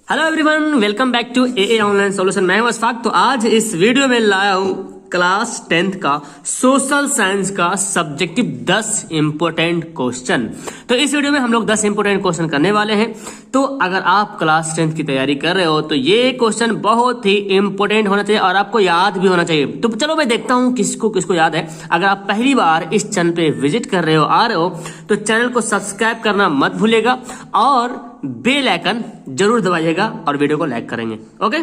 Hello everyone, welcome back to a online solution. मैं हूं अशफाक। तो आज इस वीडियो में लाया हूं क्लास 10th का सोशल साइंस का सब्जेक्टिव 10 इंपोर्टेंट क्वेश्चन। तो इस वीडियो में हम लोग 10 इंपोर्टेंट क्वेश्चन करने वाले हैं। तो अगर आप क्लास 10th की तैयारी कर रहे हो तो ये क्वेश्चन बहुत ही इंपोर्टेंट होना चाहिए और आपको याद भी होना चाहिए। तो चलो मैं देखता हूं किसको किसको याद है। अगर आप पहली बार इस चैनल पे विजिट कर रहे हो, आ रहे हो, तो चैनल को सब्सक्राइब करना मत भूलिएगा और बेल आइकन जरूर दबाइएगा और वीडियो को लाइक करेंगे। ओके,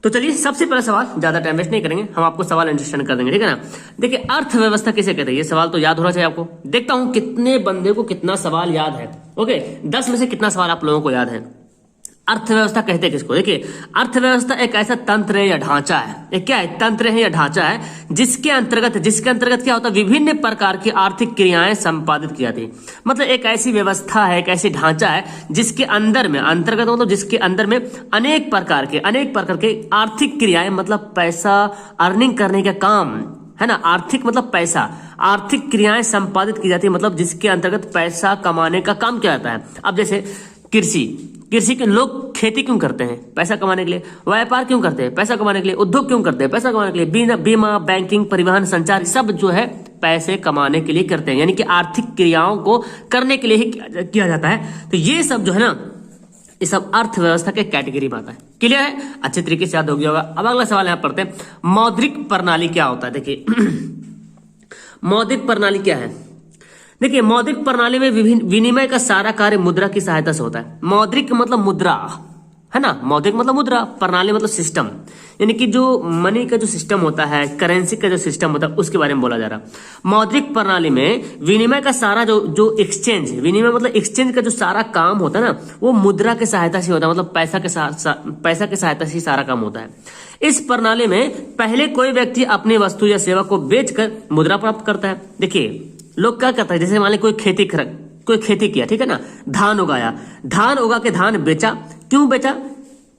तो चलिए सबसे पहला सवाल, ज्यादा टाइम वेस्ट नहीं करेंगे, हम आपको सवाल अंडरस्टैंड कर देंगे, ठीक है ना। देखिए, अर्थव्यवस्था किसे कहते हैं, ये सवाल तो याद होना चाहिए आपको। देखता हूं कितने बंदे को कितना सवाल याद है। ओके, 10 में से कितना सवाल आप लोगों को याद है। अर्थव्यवस्था कहते हैं किसको? देखिए, अर्थव्यवस्था एक ऐसा तंत्र है या ढांचा है, एक क्या है, तंत्र है या ढांचा है, जिसके अंतर्गत क्या होता है, विभिन्न प्रकार की आर्थिक क्रियाएं संपादित की जाती है। मतलब एक ऐसी व्यवस्था है, एक ऐसी ढांचा है जिसके अंदर में, अंतर्गत मतलब जिसके अंदर में अनेक प्रकार के आर्थिक क्रियाएं, मतलब पैसा अर्निंग करने का काम है ना। आर्थिक मतलब पैसा, आर्थिक क्रियाएं संपादित की जाती है, मतलब जिसके अंतर्गत पैसा कमाने का काम किया जाता है। अब जैसे कृषि के लोग खेती क्यों करते हैं? पैसा कमाने के लिए। व्यापार क्यों करते हैं? पैसा कमाने के लिए। उद्योग क्यों करते हैं? पैसा कमाने के लिए। बीमा, बैंकिंग, परिवहन, संचार, सब जो है पैसे कमाने के लिए करते हैं, यानी कि आर्थिक क्रियाओं को करने के लिए ही किया जाता है। तो ये सब जो है ना, ये सब अर्थव्यवस्था के कैटेगरी में आता है। क्लियर है? अच्छे तरीके से याद हो गया होगा। अब अगला सवाल यहां पढ़ते हैं, मौद्रिक प्रणाली क्या होता है। देखिए मौद्रिक प्रणाली क्या है? देखिए, मौद्रिक प्रणाली में विभिन्न विनिमय का सारा कार्य मुद्रा की सहायता से होता है। मौद्रिक मतलब मुद्रा है ना, मौद्रिक मतलब मुद्रा, प्रणाली मतलब सिस्टम, यानी कि जो मनी का जो सिस्टम होता है, करेंसी का जो सिस्टम होता है, उसके बारे में बोला जा रहा। मौद्रिक प्रणाली में विनिमय का सारा जो एक्सचेंज, विनिमय मतलब एक्सचेंज का जो सारा काम होता है ना, वो मुद्रा के सहायता से होता है, मतलब पैसा के सहायता से सारा काम होता है। इस प्रणाली में पहले कोई व्यक्ति अपनी वस्तु या सेवा को बेचकर मुद्रा प्राप्त करता है। देखिए, लोग क्या करता है, जैसे मान ली कोई खेती किया, ठीक है ना, धान उगाया, धान उगा के धान बेचा। क्यों बेचा?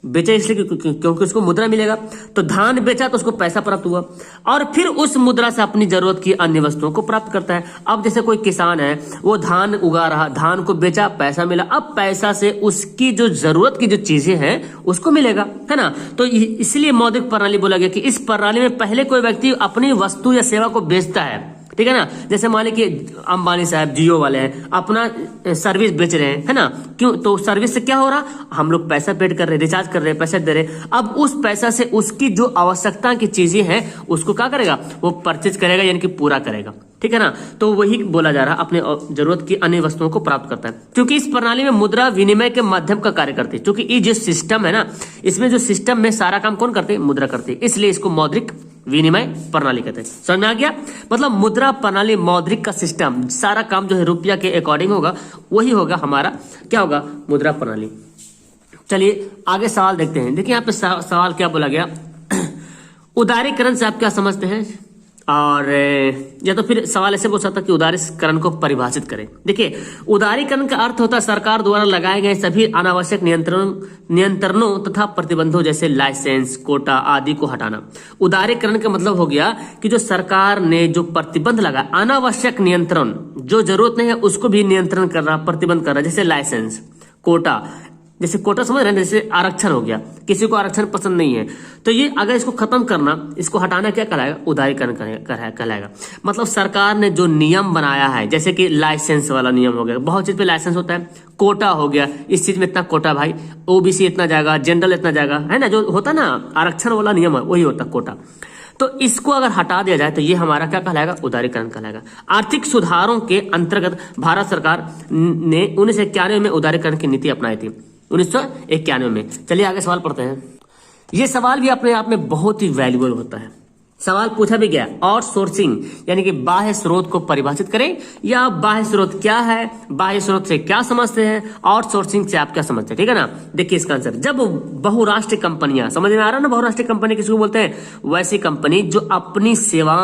इसलिए क्योंकि उसको मुद्रा मिलेगा। तो धान बेचा तो उसको पैसा प्राप्त हुआ और फिर उस मुद्रा से अपनी जरूरत की अन्य वस्तुओं को प्राप्त करता है। अब जैसे कोई किसान है, वो धान उगा रहा, धान को बेचा, पैसा मिला, अब पैसा से उसकी जो जरूरत की जो चीजें हैं उसको मिलेगा, है ना। तो इसलिए मौद्रिक प्रणाली बोला गया कि इस प्रणाली में पहले कोई व्यक्ति अपनी वस्तु या सेवा को बेचता है, ठीक है ना। जैसे मान लीजिए कि अंबानी साहब, जियो वाले हैं, अपना सर्विस बेच रहे हैं, है ना। क्यों? तो सर्विस से क्या हो रहा, हम लोग पैसा पेड कर रहे हैं, रिचार्ज कर रहे हैं, पैसा दे रहे हैं। अब उस पैसा से उसकी जो आवश्यकता की चीजें हैं उसको क्या करेगा, वो परचेज करेगा, यानी कि पूरा करेगा, ठीक है ना। तो वही बोला जा रहा, अपने जरूरत की अन्य वस्तुओं को प्राप्त करता है। क्योंकि इस प्रणाली में मुद्रा विनिमय के माध्यम का कार्य करती है। क्योंकि ये जो सिस्टम है ना, इसमें जो सिस्टम में सारा काम कौन करते हैं? मुद्रा करती है, इसलिए इसको मौद्रिक विनिमय प्रणाली कहते हैं। समझ में आ गया? मतलब मुद्रा प्रणाली, मौद्रिक का सिस्टम, सारा काम जो है रुपया के अकॉर्डिंग होगा, वही होगा हमारा क्या होगा, मुद्रा प्रणाली। चलिए आगे सवाल देखते हैं। देखिए यहाँ पे सवाल क्या बोला गया, उदारीकरण से आप क्या समझते हैं? और या तो फिर सवाल ऐसे पूछ सकता कि उदारीकरण को परिभाषित करें। देखिए, उदारीकरण का अर्थ होता है सरकार द्वारा लगाए गए सभी अनावश्यक नियंत्रणों तथा प्रतिबंधों, जैसे लाइसेंस, कोटा आदि को हटाना। उदारीकरण का मतलब हो गया कि जो सरकार ने जो प्रतिबंध लगा, अनावश्यक नियंत्रण, जो जरूरत नहीं है उसको भी नियंत्रण कर रहा, प्रतिबंध कर रहा, जैसे लाइसेंस, कोटा। जैसे कोटा समझ रहे हैं, जैसे आरक्षण हो गया, किसी को आरक्षण पसंद नहीं है तो ये अगर इसको खत्म करना, इसको हटाना क्या कहलाएगा? उदारीकरण कहलाएगा। मतलब सरकार ने जो नियम बनाया है, जैसे कि लाइसेंस वाला नियम हो गया, बहुत चीज पे लाइसेंस होता है, कोटा हो गया, इस चीज में इतना कोटा भाई, ओबीसी इतना जाएगा, जनरल इतना जाएगा, है ना, जो होता ना आरक्षण वाला नियम है, वही होता कोटा। तो इसको अगर हटा दिया जाए तो ये हमारा क्या कहलाएगा? उदारीकरण कहलाएगा। आर्थिक सुधारों के अंतर्गत भारत सरकार ने 1991 में उदारीकरण की नीति अपनाई थी, 1991 में। चलिए आगे सवाल पढ़ते हैं। ये सवाल भी अपने आप में बहुत ही वैल्यूबल होता है। सवाल पूछा भी गया, आउटसोर्सिंग यानी कि बाह्य स्रोत को परिभाषित करें, या बाह्य स्रोत क्या है, बाह्य स्रोत से क्या समझते हैं, आउटसोर्सिंग से आप क्या समझते हैं, ठीक है ना। देखिए इसका आंसर, जब बहुराष्ट्रीय कंपनियां, समझ में आ रहा है ना, बहुराष्ट्रीय कंपनी किसको बोलते हैं? वैसी कंपनी जो अपनी सेवा,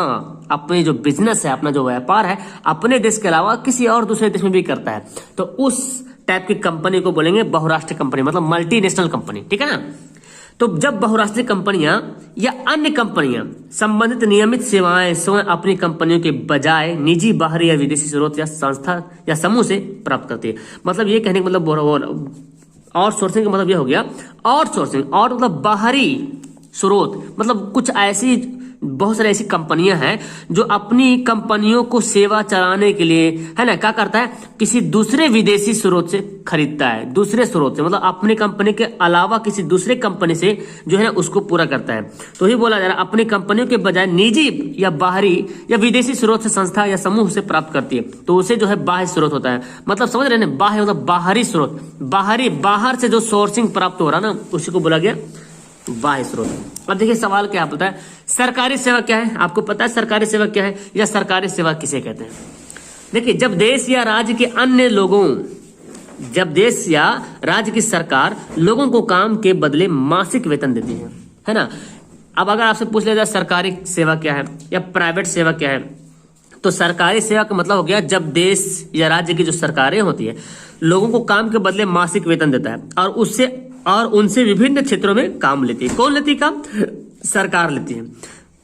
अपनी जो बिजनेस है, अपना जो व्यापार है, अपने देश के अलावा किसी और दूसरे देश में भी करता है, तो उस टाइप की कंपनी को बोलेंगे बहुराष्ट्रीय कंपनी, मतलब मल्टीनेशनल कंपनी, ठीक है ना। तो जब बहुराष्ट्रीय कंपनियां या अन्य कंपनियां संबंधित नियमित सेवाएं स्वयं अपनी कंपनियों के बजाय निजी, बाहरी या विदेशी स्रोत या संस्था या समूह से प्राप्त करती है, मतलब ये कहने का मतलब आउटसोर्सिंग का मतलब ये हो गया, आउटसोर्सिंग, आउट मतलब बाहरी स्रोत, मतलब कुछ ऐसी बहुत सारी ऐसी कंपनियां हैं जो अपनी कंपनियों को सेवा चलाने के लिए, है ना, क्या करता है, किसी दूसरे विदेशी स्रोत से खरीदता है, दूसरे स्रोत से, मतलब अपनी कंपनी के अलावा किसी दूसरे कंपनी से जो है ना उसको पूरा करता है। तो ही बोला जा रहा है अपनी कंपनियों के बजाय निजी या बाहरी या विदेशी स्रोत से संस्था या समूह से प्राप्त करती है, तो उसे जो है बाह्य स्रोत होता है। मतलब समझ रहे हैं, बाह्य मतलब बाहरी स्रोत, बाहर से जो सोर्सिंग प्राप्त हो रहा ना उसी को बोला गया बाह्य स्रोत। अब देखिए सवाल क्या पता है, सरकारी सेवा क्या है, आपको पता है सरकारी सेवा क्या है या सरकारी सेवा किसे कहते हैं? देखिए जब देश या राज्य के अन्य लोगों, जब देश या राज्य की सरकार लोगों को काम के बदले मासिक वेतन देती है ना। अब अगर आपसे पूछ लिया जाए सरकारी सेवा क्या है या प्राइवेट सेवा क्या है, तो सरकारी सेवा का मतलब हो गया जब देश या राज्य की जो सरकारें होती है लोगों को काम के बदले मासिक वेतन देता है और उनसे विभिन्न क्षेत्रों में काम लेती है। कौन लेती है काम? सरकार लेती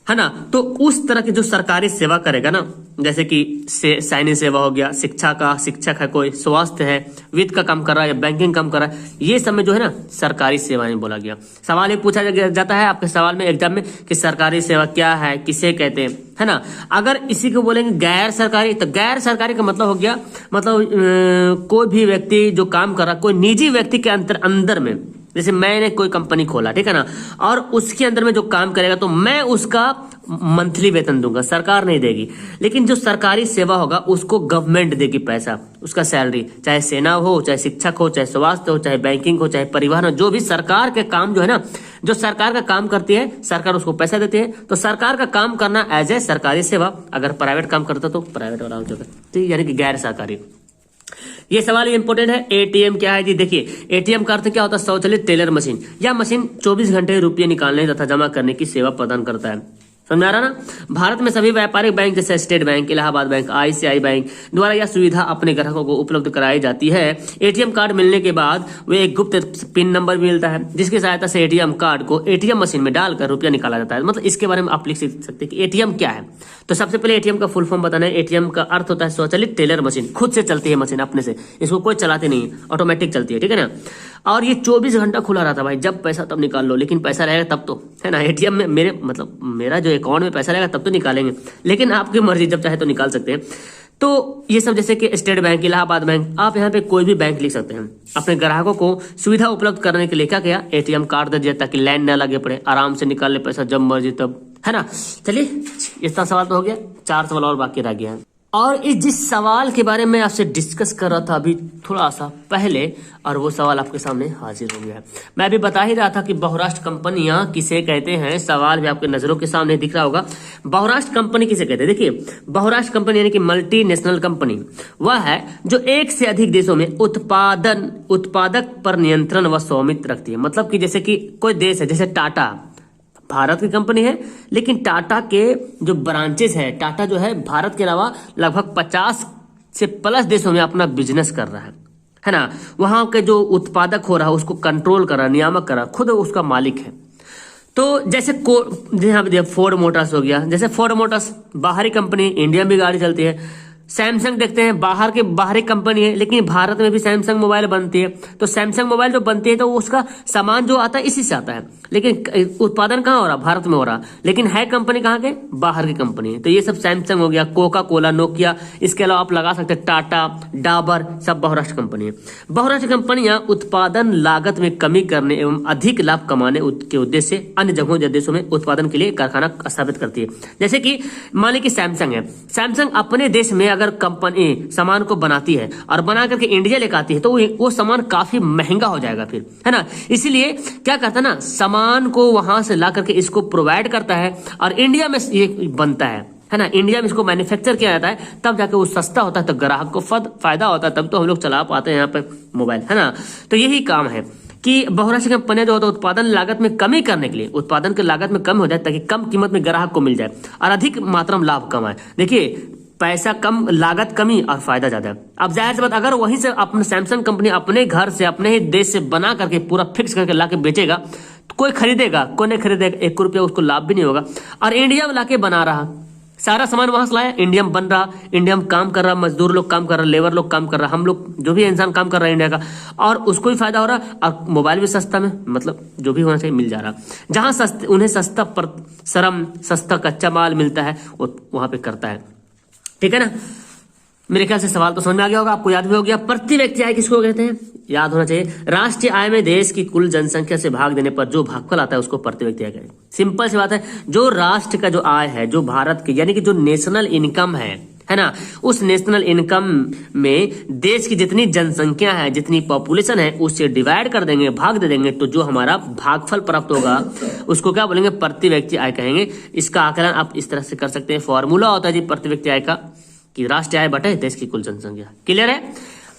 है ना। तो उस तरह की जो सरकारी सेवा करेगा ना, जैसे कि सैन्य सेवा हो गया, शिक्षक है, कोई स्वास्थ्य है, वित्त का काम कर रहा है या बैंकिंग काम कर रहा है, ये सब में जो है ना सरकारी सेवाएं बोला गया। सवाल ये पूछा जाता है आपके सवाल में एग्जाम में कि सरकारी सेवा क्या है, किसे कहते हैं, है ना। अगर इसी को बोलेंगे गैर सरकारी, तो गैर सरकारी का मतलब हो गया, मतलब कोई भी व्यक्ति जो काम कर रहा, कोई निजी व्यक्ति के अंदर में, जैसे मैंने कोई कंपनी खोला, ठीक है ना, और उसके अंदर में जो काम करेगा तो मैं उसका मंथली वेतन दूंगा, सरकार नहीं देगी। लेकिन जो सरकारी सेवा होगा उसको गवर्नमेंट देगी पैसा, उसका सैलरी, चाहे सेना हो, चाहे शिक्षक हो, चाहे स्वास्थ्य हो, चाहे बैंकिंग हो, चाहे परिवहन हो, जो भी सरकार के काम जो है ना, जो सरकार का काम करती है सरकार उसको पैसा देती है। तो सरकार का काम करना एज ए सरकारी सेवा, अगर प्राइवेट काम करता तो प्राइवेट वाला हो जाएगा, ठीक, यानी कि गैर सरकारी। ये सवाल इंपॉर्टेंट है। एटीएम क्या है जी? देखिए एटीएम का अर्थ क्या होता है? स्वचालित टेलर मशीन। यह मशीन 24 घंटे रुपये निकालने तथा जमा करने की सेवा प्रदान करता है। समझ आ रहा ना? भारत में सभी व्यापारिक बैंक जैसे state bank, Allahabad bank, ICI bank द्वारा यह सुविधा अपने ग्राहकों को उपलब्ध कराई जाती है। एटीएम कार्ड मिलने के बाद वे एक गुप्त पिन नंबर भी मिलता है जिसकी सहायता से एटीएम कार्ड को एटीएम मशीन में डालकर रुपया निकाला जाता है। मतलब इसके बारे में आप लिख सकते हैं कि एटीएम क्या है। तो सबसे पहले एटीएम का फुल फॉर्म बताना है। एटीएम का अर्थ होता है स्वचालित टेलर मशीन, खुद से चलती है मशीन अपने से, इसको कोई चलाते नहीं, ऑटोमेटिक चलती है, ठीक है ना। और ये 24 घंटा खुला रहता है भाई, जब पैसा तब निकाल लो, लेकिन पैसा रहेगा तब तो, है ना। एटीएम में मेरा जो अकाउंट में पैसा रहेगा तब तो निकालेंगे, लेकिन आपकी मर्जी, जब चाहे तो निकाल सकते हैं। तो ये सब जैसे कि स्टेट बैंक, इलाहाबाद बैंक, आप यहाँ पे कोई भी बैंक लिख सकते हैं। अपने ग्राहकों को सुविधा उपलब्ध करने के लिए क्या किया? एटीएम कार्ड दे दिया ताकि लाइन ना लगे पड़े, आराम से निकाल ले पैसा जब मर्जी तब, है ना। चलिए इतना सवाल तो हो गया, 4 सवाल और बाकी रह गया है। और इस जिस सवाल के बारे में आपसे डिस्कस कर रहा था अभी थोड़ा सा पहले, और वो सवाल आपके सामने हाजिर हो गया है। मैं अभी बता ही रहा था कि बहुराष्ट्र कंपनियां किसे कहते हैं। सवाल भी आपके नजरों के सामने दिख रहा होगा। बहुराष्ट्र कंपनी किसे कहते हैं? देखिए बहुराष्ट्र कंपनी यानी कि मल्टी नेशनल कंपनी वह है जो एक से अधिक देशों में उत्पादक पर नियंत्रण व स्वामित्व रखती है। मतलब कि जैसे कि कोई देश है, जैसे टाटा भारत की कंपनी है, लेकिन टाटा के जो ब्रांचेस है, टाटा जो है भारत के अलावा लगभग 50 से प्लस देशों में अपना बिजनेस कर रहा है ना। वहां के जो उत्पादक हो रहा है उसको कंट्रोल कर रहा है, नियामक कर रहा है, खुद उसका मालिक है। तो जैसे यहाँ पे फोर्ड मोटर्स हो गया, जैसे फोर्ड मोटर्स बाहरी कंपनी, इंडिया में भी गाड़ी चलती है। सैमसंग देखते हैं बाहरी कंपनी है, लेकिन भारत में भी सैमसंग मोबाइल बनती है। तो सैमसंग मोबाइल जो बनती है तो उसका सामान जो आता है इसी से आता है, लेकिन उत्पादन कहाँ हो रहा? भारत में हो रहा, लेकिन है कंपनी कहाँ के? बाहर की कंपनी है। तो ये सब सैमसंग हो गया, कोका कोला, नोकिया, इसके अलावा आप लगा सकते हैं टाटा, डाबर, सब बहुराष्ट्र कंपनी है। बहुराष्ट्र कंपनियां उत्पादन लागत में कमी करने एवं अधिक लाभ कमाने के उद्देश्य से अन्य जगहों या देशों में उत्पादन के लिए कारखाना स्थापित करती है। जैसे कि मान लीजिए सैमसंग है, सैमसंग अपने देश में अगर कंपनी सामान को बनाती है और बना करके इंडिया लेकर आती है तो वो सामान काफी महंगा हो जाएगा फिर, है ना। इसीलिए क्या करता है ना, सामान को वहां से ला करके इसको प्रोवाइड करता है और इंडिया में ये बनता है ना। इंडिया में इसको मैन्युफैक्चर किया जाता है, तब जाके वो सस्ता होता है, तो ग्राहक को फायदा होता है, तब तो हम लोग चला पाते हैं यहाँ पे मोबाइल, है ना। तो यही काम है कि बहुराष्ट्रीय कंपनियां जो होता है उत्पादन लागत में कमी करने के लिए, उत्पादन की लागत में कम हो जाए ताकि कम कीमत में ग्राहक को मिल जाए और अधिक मात्रा में लाभ कमाए। देखिए पैसा कम, लागत कमी और फायदा ज्यादा है। अब जाहिर सी बात, अगर वहीं से अपने सैमसंग कंपनी अपने घर से, अपने ही देश से बना करके पूरा फिक्स करके लाके बेचेगा तो कोई खरीदेगा? कोई नहीं खरीदेगा, 1 रुपया उसको लाभ भी नहीं होगा। और इंडिया में लाके बना रहा, सारा सामान वहां से लाया, इंडिया में बन रहा, इंडिया में काम कर रहा, मजदूर लोग काम कर रहा, लेबर लोग काम कर रहा, हम लोग जो भी इंसान काम कर रहा है इंडिया का, और उसको भी फायदा हो रहा, और मोबाइल भी सस्ता में, मतलब जो भी होना चाहिए मिल जा रहा। जहां सस्ते उन्हें सस्ता पर श्रम, सस्ता कच्चा माल मिलता है, वो वहां पे करता है। ठीक है ना। मेरे ख्याल से सवाल तो समझ में आ गया होगा, आपको याद भी हो गया। प्रति व्यक्ति आय किसको कहते हैं, याद होना चाहिए। राष्ट्रीय आय में देश की कुल जनसंख्या से भाग देने पर जो भागफल आता है उसको प्रति व्यक्ति आय कहते हैं। सिंपल सी बात है, जो राष्ट्र का जो आय है, जो भारत के यानी कि जो नेशनल इनकम है ना, उस नेशनल इनकम में देश की जितनी जनसंख्या है, जितनी पॉपुलेशन है, उससे डिवाइड कर देंगे, भाग दे देंगे, तो जो हमारा भागफल प्राप्त होगा उसको क्या बोलेंगे, प्रति व्यक्ति आय कहेंगे। इसका आकलन आप इस तरह से कर सकते हैं, फॉर्मूला होता है जी प्रति व्यक्ति आय का कि राष्ट्रीय आय बटे देश की कुल जनसंख्या। क्लियर है।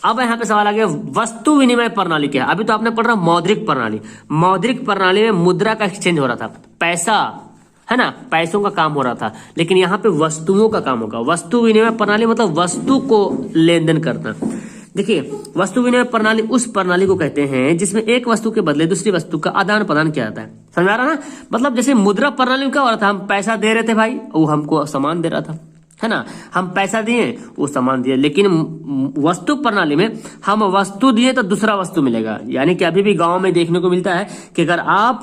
अब यहाँ पे सवाल आ गया, वस्तु विनिमय प्रणाली क्या है। अभी तो आपने पढ़ रहा मौद्रिक प्रणाली। मौद्रिक प्रणाली में मुद्रा का एक्सचेंज हो रहा था, पैसा है ना, पैसों का काम हो रहा था, लेकिन यहाँ पे वस्तुओं का काम होगा। वस्तु विनिमय प्रणाली मतलब वस्तु को लेन देन करना। देखिए, वस्तु विनिमय प्रणाली उस प्रणाली को कहते हैं जिसमें एक वस्तु के बदले दूसरी वस्तु का आदान प्रदान किया जाता है। समझ आ रहा ना। मतलब जैसे मुद्रा प्रणाली में क्या हो रहा था, हम पैसा दे रहे थे भाई, वो हमको सामान दे रहा था, है ना, हम पैसा दिए वो सामान दिए। लेकिन वस्तु प्रणाली में हम वस्तु दिए तो दूसरा वस्तु मिलेगा। यानी कि अभी भी गांव में देखने को मिलता है कि अगर आप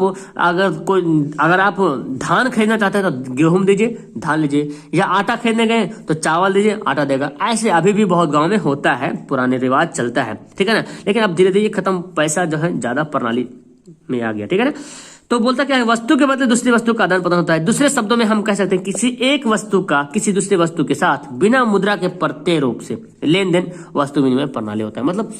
धान खरीदना चाहते हैं तो गेहूं दीजिए, धान लीजिए, या आटा खरीदने गए तो चावल दीजिए, आटा देगा। ऐसे अभी भी बहुत गांव में होता है, पुराने रिवाज चलता है। ठीक है ना। लेकिन अब धीरे धीरे खत्म, पैसा जो है ज्यादा प्रणाली में आ गया। ठीक है ना। तो बोलता क्या है, वस्तु के बदले दूसरी वस्तु का आदान प्रदान होता है। दूसरे शब्दों में हम कह सकते हैं किसी एक वस्तु का किसी दूसरी वस्तु के साथ बिना मुद्रा के प्रत्यय रूप से लेन देन वस्तु विनिमय प्रणाली होता है। मतलब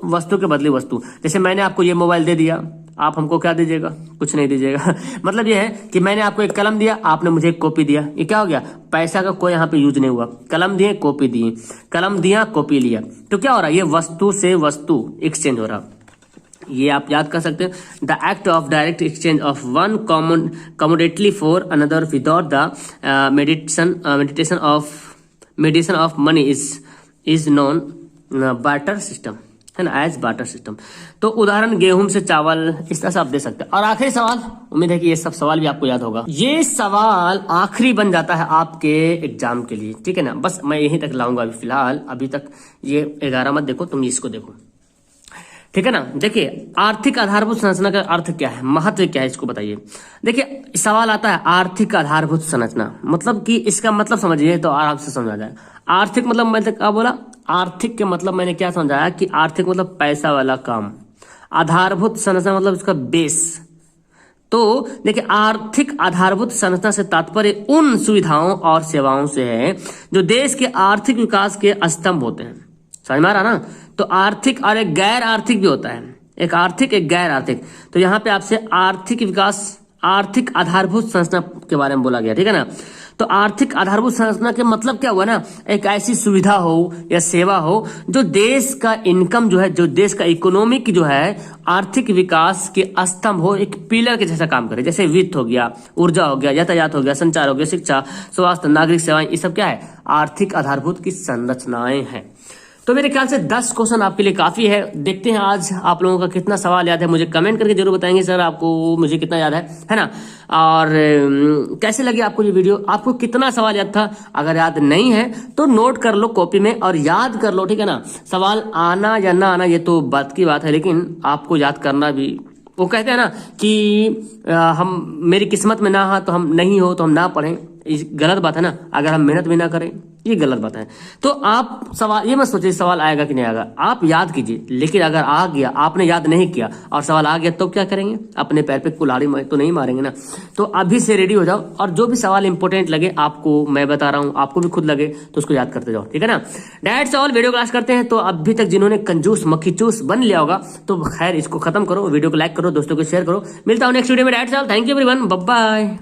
वस्तु के बदले वस्तु। जैसे मैंने आपको ये मोबाइल दे दिया, आप हमको क्या दीजिएगा, कुछ नहीं दीजिएगा। मतलब ये है कि मैंने आपको एक कलम दिया, आपने मुझे एक कॉपी दिया। ये क्या हो गया, पैसा का कोई यहाँ पे यूज नहीं हुआ। कलम दिए, कॉपी दिए, कलम दिया, कॉपी लिया, तो क्या हो रहा है, ये वस्तु से वस्तु एक्सचेंज हो रहा। ये आप याद कर सकते हैं, the act of direct exchange of one commodity for another without the meditation of money is non barter system, है ना, एज बार्टर सिस्टम। तो उदाहरण गेहूं से चावल, इस तरह से आप दे सकते हैं। और आखिरी सवाल, उम्मीद है कि ये सब सवाल भी आपको याद होगा। ये सवाल आखिरी बन जाता है आपके एग्जाम के लिए। ठीक है ना। बस मैं यहीं तक लाऊंगा अभी फिलहाल। अभी तक ये 11 मत देखो, तुम इसको देखो। ठीक है ना। देखिए, आर्थिक आधारभूत संरचना का अर्थ क्या है, महत्व क्या है, इसको बताइए। देखिए, सवाल आता है आर्थिक आधारभूत संरचना, मतलब कि इसका मतलब समझिए तो आराम से समझा जाए। आर्थिक मतलब मैंने क्या बोला, आर्थिक के मतलब मैंने क्या समझाया कि आर्थिक मतलब पैसा वाला काम, आधारभूत संरचना मतलब इसका बेस। तो देखिए, आर्थिक आधारभूत संरचना से तात्पर्य उन सुविधाओं और सेवाओं से है जो देश के आर्थिक विकास के स्तंभ होते हैं। समझ में आ रहा ना। तो आर्थिक और एक गैर आर्थिक भी होता है, एक आर्थिक एक गैर आर्थिक। तो यहाँ पे आपसे आर्थिक विकास, आर्थिक आधारभूत संरचना के बारे में बोला गया। ठीक है ना। तो आर्थिक आधारभूत संरचना के मतलब क्या हुआ ना, एक ऐसी सुविधा हो या सेवा हो जो देश का इनकम जो है, जो देश का इकोनॉमिक जो है आर्थिक विकास के स्तंभ हो, एक पिलर के जैसा काम करे। जैसे वित्त हो गया, ऊर्जा हो गया, यातायात हो गया, संचार हो गया, शिक्षा, स्वास्थ्य, नागरिक सेवाएं, ये सब क्या है, आर्थिक आधारभूत की संरचनाएं हैं। तो मेरे ख्याल से 10 क्वेश्चन आपके लिए काफी है। देखते हैं आज आप लोगों का कितना सवाल याद है, मुझे कमेंट करके जरूर बताएंगे सर आपको मुझे कितना याद है ना। और कैसे लगी आपको ये वीडियो, आपको कितना सवाल याद था। अगर याद नहीं है तो नोट कर लो कॉपी में और याद कर लो। ठीक है ना। सवाल आना या ना आना ये तो बात की बात है, लेकिन आपको याद करना भी, वो कहते हैं ना कि हम मेरी किस्मत में ना हो तो हम नहीं हो तो हम ना पढ़ें, गलत बात है ना। अगर हम मेहनत भी ना करें ये गलत बात है। तो आप सवाल ये मत सोचिए सवाल आएगा कि नहीं आएगा, आप याद कीजिए। लेकिन अगर आ गया, आपने याद नहीं किया और सवाल आ गया तो क्या करेंगे, अपने पैर पे कुल्हाड़ी तो नहीं मारेंगे ना। तो अभी से रेडी हो जाओ और जो भी सवाल इंपॉर्टेंट लगे आपको, मैं बता रहा हूँ, आपको भी खुद लगे तो उसको याद करते जाओ। ठीक है ना। That's all. वीडियो क्लास करते हैं। तो अभी तक जिन्होंने कंजूस मक्खी चूस बन लिया होगा तो खैर इसको खत्म करो, वीडियो को लाइक करो, दोस्तों को शेयर करो। मिलता हूँ नेक्स्ट वीडियो में। That's all. Thank you everyone, bye bye.